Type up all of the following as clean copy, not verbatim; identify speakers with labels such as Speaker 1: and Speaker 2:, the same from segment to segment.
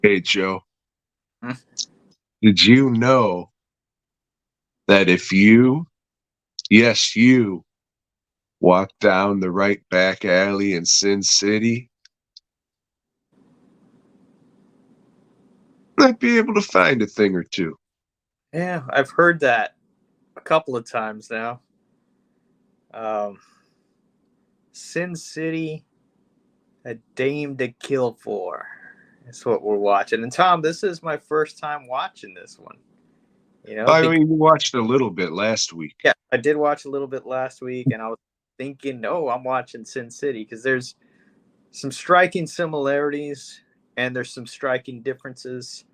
Speaker 1: Hey, Joe,
Speaker 2: Hmm?
Speaker 1: did you know that if you, yes, you, walk down the right back alley in Sin City, might be able to find a thing or two?
Speaker 2: Yeah, I've heard that a couple of times now. Um, Sin City, a dame to kill for. That's what we're watching. And Tom, this is my first time watching this one.
Speaker 1: I
Speaker 2: Because
Speaker 1: mean, you watched a little bit last week.
Speaker 2: yeah, I did watch a little bit last week, and I was thinking, no, I'm watching Sin City because there's some striking similarities and there's some striking differences.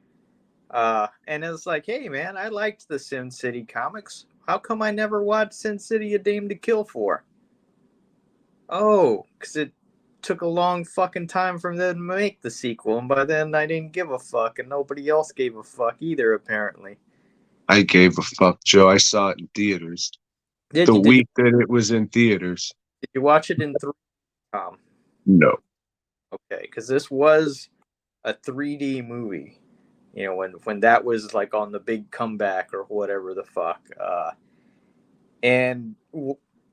Speaker 2: And it's like, hey, man, I liked the Sin City comics. How come I never watched Sin City: A Dame to Kill For? Oh, because it took a long fucking time for them to make the sequel, and by then I didn't give a fuck, and nobody else gave a fuck either, apparently.
Speaker 1: I gave a fuck, Joe. I saw it in theaters.
Speaker 2: Did
Speaker 1: The
Speaker 2: you did you
Speaker 1: week that it was in theaters.
Speaker 2: did you watch it in three? Tom?
Speaker 1: No.
Speaker 2: Okay, because this was a 3D movie. When that was like on the big comeback or whatever the fuck. And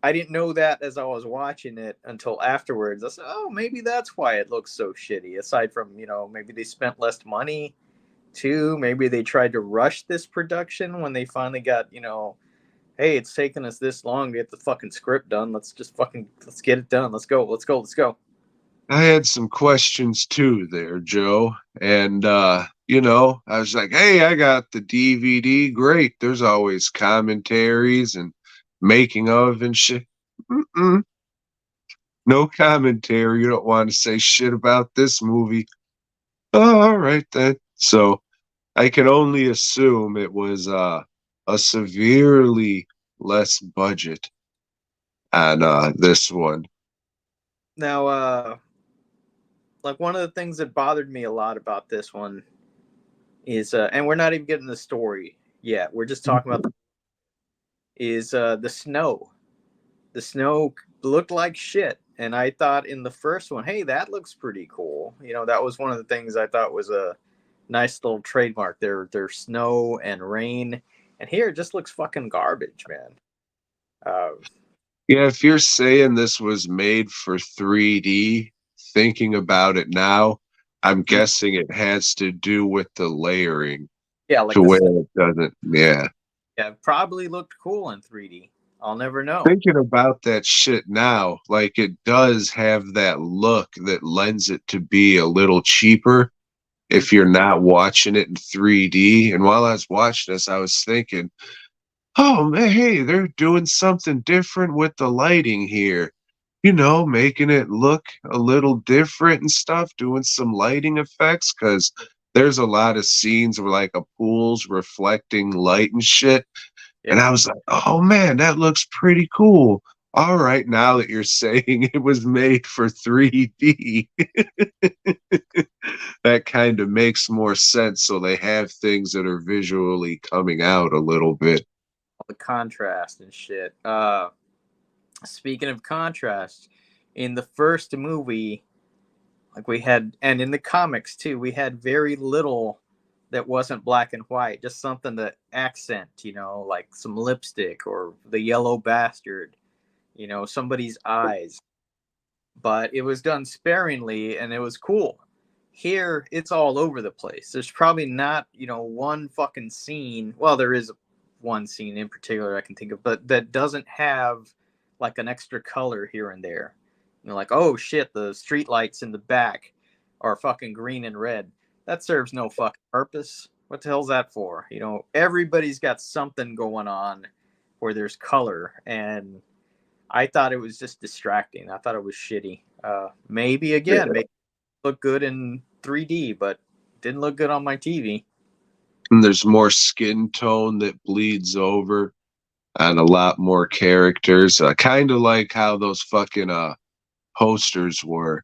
Speaker 2: I didn't know that as I was watching it until afterwards. I said, "Oh, maybe that's why it looks so shitty." Aside from maybe they spent less money too. Maybe they tried to rush this production when they finally got hey, it's taken us this long to get the fucking script done. Let's get it done. Let's go. Let's go. Let's go.
Speaker 1: I had some questions too there, Joe. And, I was like, hey, I got the DVD. Great. There's always commentaries and making of and shit. Mm-mm. No commentary. You don't want to say shit about this movie. Oh, all right then. So I can only assume it was a severely less budget on this one.
Speaker 2: Now, like one of the things that bothered me a lot about this one is, and we're not even getting the story yet. We're just talking about the snow. The snow looked like shit, and I thought in the first one, hey, that looks pretty cool. That was one of the things I thought was a nice little trademark. Their snow and rain, and here it just looks fucking garbage, man. Uh,
Speaker 1: Yeah, if you're saying this was made for 3D, thinking about it now, I'm guessing it has to do with the layering
Speaker 2: yeah, like
Speaker 1: to
Speaker 2: the
Speaker 1: where
Speaker 2: snow.
Speaker 1: it doesn't. Yeah.
Speaker 2: Yeah, probably looked cool in 3D. I'll never know.
Speaker 1: Thinking about that shit now, like it does have that look that lends it to be a little cheaper
Speaker 2: Mm.
Speaker 1: if you're not watching it in 3D. And while I was watching this, I was thinking, oh man, hey, they're doing something different with the lighting here. Making it look a little different and stuff, doing some lighting effects because there's a lot of scenes where like a pool's reflecting light and shit. And
Speaker 2: Yeah.
Speaker 1: I was like, oh man, that looks pretty cool. All right, now that you're saying it was made for 3D, that kind of makes more sense. So they have things that are visually coming out a little bit.
Speaker 2: All the contrast and shit. Speaking of contrast, in the first movie, like we had, and in the comics too, we had very little that wasn't black and white, just something to accent, like some lipstick or the yellow bastard, somebody's eyes. But it was done sparingly and it was cool. Here, it's all over the place. There's probably not, one fucking scene. Well, there is one scene in particular I can think of, but that doesn't have like an extra color here and there. Like, oh shit, the street lights in the back are fucking green and red. That serves no fucking purpose. What the hell's that for? Everybody's got something going on where there's color, and I thought it was just distracting. I thought it was shitty. Maybe again, make it look good in 3D, but didn't look good on my TV.
Speaker 1: And there's more skin tone that bleeds over and a lot more characters. Kind of like how those fucking posters were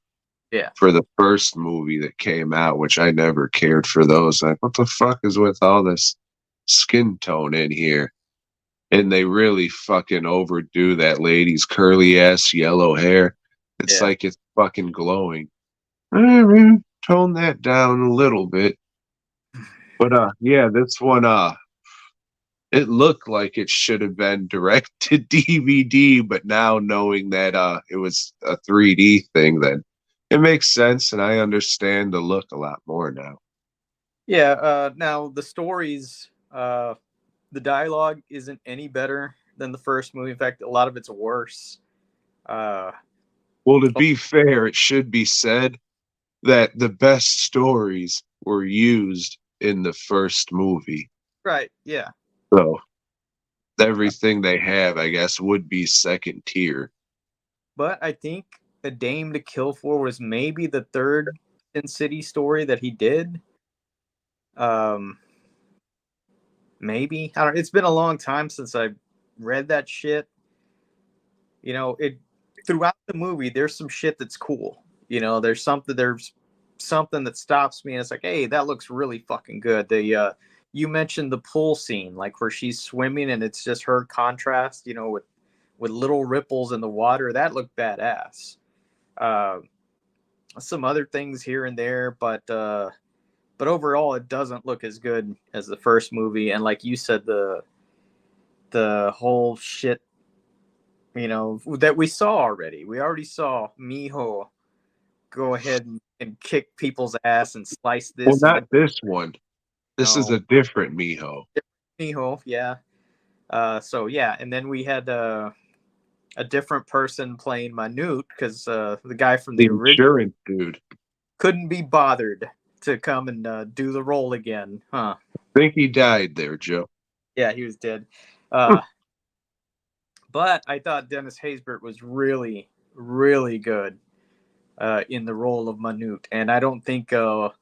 Speaker 2: Yeah,
Speaker 1: for the first movie that came out, which I never cared for those. Like, what the fuck is with all this skin tone in here? And they really fucking overdo that lady's curly ass yellow hair. It's
Speaker 2: yeah.
Speaker 1: like it's fucking glowing. I mean, tone that down a little bit. But yeah, this one it looked like it should have been direct to DVD, but now knowing that it was a 3D thing, then it makes sense, and I understand the look a lot more now.
Speaker 2: Yeah. Now the stories, the dialogue isn't any better than the first movie. In fact, a lot of it's worse. Uh,
Speaker 1: Well, to be fair, it should be said that the best stories were used in the first movie.
Speaker 2: right. Yeah.
Speaker 1: So everything they have, I guess, would be second tier.
Speaker 2: But I think A Dame to Kill For was maybe the third Sin City story that he did. Um, maybe I don't. It's been a long time since I read that shit. You know, it throughout the movie. There's some shit that's cool. You know, there's something that stops me, and it's like, hey, that looks really fucking good. You mentioned the pool scene, like where she's swimming, and it's just her contrast. You know, with little ripples in the water. That looked badass. Uh, some other things here and there, but overall, it doesn't look as good as the first movie. And like you said, the whole shit, you know, that we saw already. We already saw Miho go ahead and kick people's ass and slice
Speaker 1: Well,
Speaker 2: this
Speaker 1: not
Speaker 2: and
Speaker 1: this one. This is
Speaker 2: no
Speaker 1: a different Miho.
Speaker 2: Miho, yeah. So yeah, and then we had a different person playing Manute because the guy from
Speaker 1: The
Speaker 2: the original
Speaker 1: insurance dude.
Speaker 2: couldn't be bothered to come and do the role again, huh?
Speaker 1: I think he died there, Joe.
Speaker 2: Yeah, he was dead. Uh, but I thought Dennis Haysbert was really, really good in the role of Manute, and I don't think what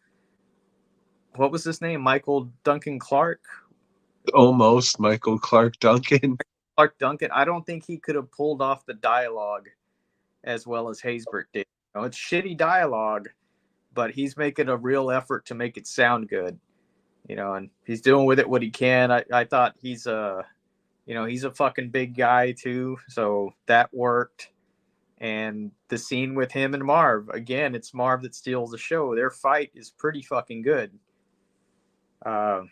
Speaker 2: was his name, Michael Duncan Clark.
Speaker 1: Almost Michael Clark Duncan.
Speaker 2: Clark Duncan. I don't think he could have pulled off the dialogue as well as Haysbert did. You know, it's shitty dialogue, but he's making a real effort to make it sound good. You know, and he's doing with it what he can. I thought he's you know, he's a fucking big guy too, so that worked. And the scene with him and Marv, again, it's Marv that steals the show. Their fight is pretty fucking good. Uh,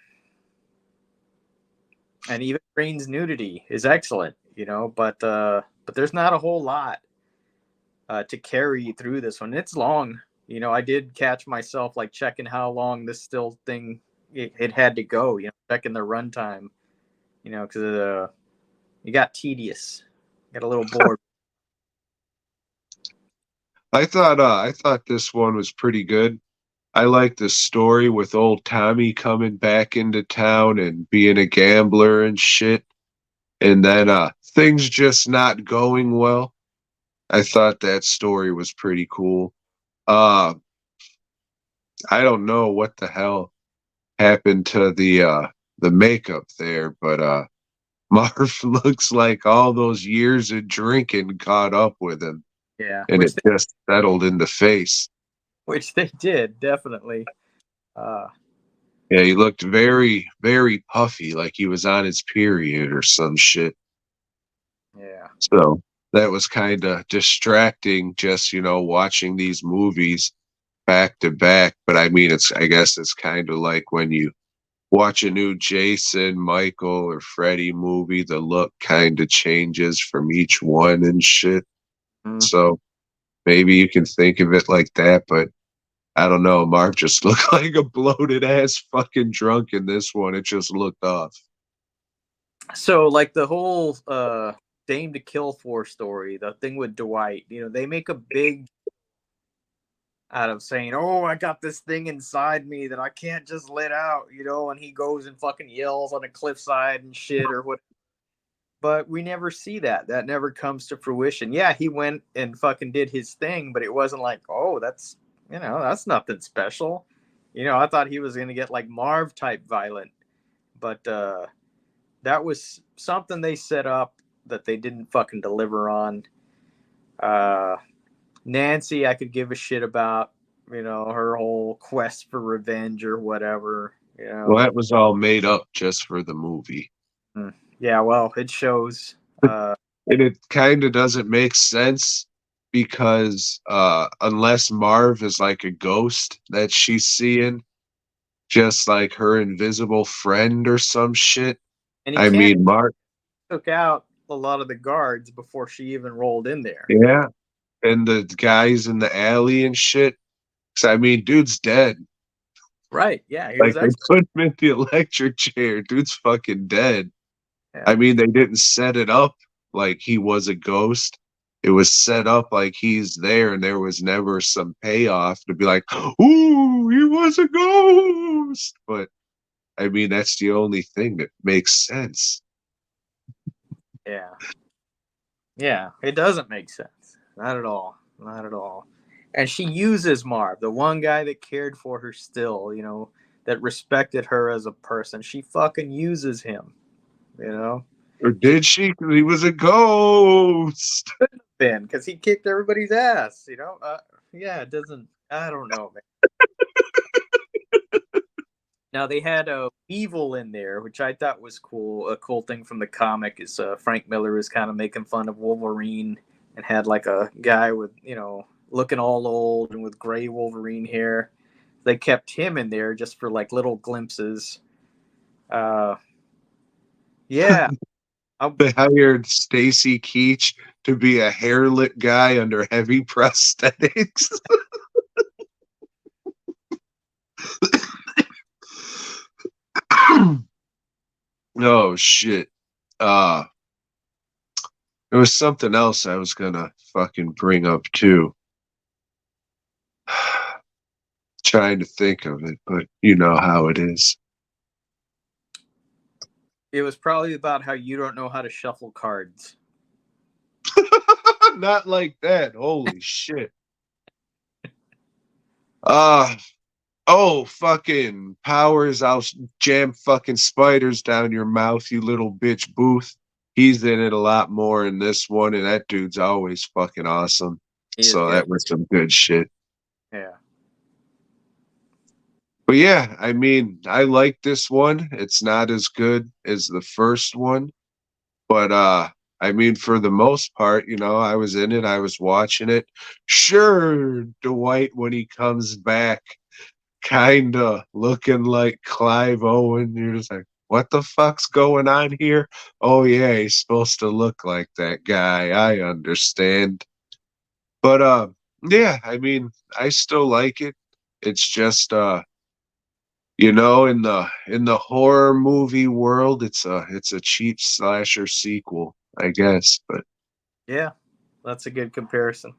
Speaker 2: and even Green's nudity is excellent, you know, but there's not a whole lot to carry through this one. It's long. You know, I did catch myself like checking how long this still thing it had to go, you know, checking the runtime, you know, because it got tedious, got a little bored.
Speaker 1: I thought this one was pretty good. I like the story with old Tommy coming back into town and being a gambler and shit. And then things just not going well. I thought that story was pretty cool. Uh I don't know what the hell happened to the makeup there, but Marv looks like all those years of drinking caught up with him,
Speaker 2: Yeah,
Speaker 1: and it just settled in the face.
Speaker 2: which they did definitely. Uh,
Speaker 1: Yeah, he looked very, very puffy, like he was on his period or some shit.
Speaker 2: yeah,
Speaker 1: So that was kind of distracting, just, watching these movies back to back. But I mean, I guess it's kind of like when you watch a new Jason, Michael, or Freddy movie, the look kind of changes from each one and shit. So maybe you can think of it like that, but I don't know. Mark just looked like a bloated ass fucking drunk in this one. It just looked off.
Speaker 2: So like the whole Dame to Kill For story, the thing with Dwight, you know, they make a big out of saying, "Oh, I got this thing inside me that I can't just let out," you know, and he goes and fucking yells on a cliffside and shit or what. But we never see that. That never comes to fruition. Yeah, he went and fucking did his thing, but it wasn't like, "Oh, that's, you know, that's nothing special." You know, I thought he was going to get like Marv type violent, but that was something they set up that they didn't fucking deliver on. Uh, Nancy, I could give a shit about, you know, her whole quest for revenge or whatever. You know,
Speaker 1: Well, that was all made up just for the movie.
Speaker 2: yeah, well, it shows.
Speaker 1: And it kind of doesn't make sense because unless Marv is like a ghost that she's seeing, just like her invisible friend or some shit.
Speaker 2: And he
Speaker 1: I
Speaker 2: can't
Speaker 1: mean, Mark,
Speaker 2: took out a lot of the guards before she even rolled in there.
Speaker 1: yeah, and the guys in the alley and shit. 'Cause, I mean, dude's dead.
Speaker 2: Right? Yeah, he
Speaker 1: Like
Speaker 2: was
Speaker 1: they
Speaker 2: actually.
Speaker 1: put him in the electric chair. Dude's fucking dead.
Speaker 2: Yeah.
Speaker 1: I mean, they didn't set it up like he was a ghost. It was set up like he's there, and there was never some payoff to be like, "Ooh, he was a ghost." But I mean, that's the only thing that makes sense.
Speaker 2: Yeah. Yeah. It doesn't make sense. Not at all. Not at all. And she uses Marv, the one guy that cared for her still, that respected her as a person. She fucking uses him, you know?
Speaker 1: Or
Speaker 2: She
Speaker 1: did she? 'Cause he was a ghost.
Speaker 2: been because he kicked everybody's ass. Yeah, it doesn't. I don't know, man. Now they had a Weevil in there, which I thought was cool. A cool thing from the comic is Frank Miller was kind of making fun of Wolverine and had like a guy with looking all old and with gray Wolverine hair. They kept him in there just for like little glimpses. Uh, yeah, I,
Speaker 1: They hired Stacy Keach to be a hairlit guy under heavy prosthetics. Oh shit. Uh there was something else I was gonna fucking bring up too. Trying to think of it, but you know how it is.
Speaker 2: it was probably about how you don't know how to shuffle cards.
Speaker 1: Not like that. Holy shit. Uh oh, fucking powers! I'll jam fucking spiders down your mouth, you little bitch. Booth. He's in it a lot more in this one, and that dude's always fucking awesome.
Speaker 2: He is
Speaker 1: So
Speaker 2: good.
Speaker 1: that was some good shit.
Speaker 2: Yeah.
Speaker 1: But yeah, I mean, I like this one. It's not as good as the first one, but I mean, for the most part, I was in it, I was watching it. Sure, Dwight when he comes back, kinda looking like Clive Owen, you're just like, what the fuck's going on here? Oh yeah, he's supposed to look like that guy. I understand. But yeah, I mean, I still like it. It's just in the horror movie world, it's a cheap slasher sequel, I guess. But
Speaker 2: Yeah, that's a good comparison.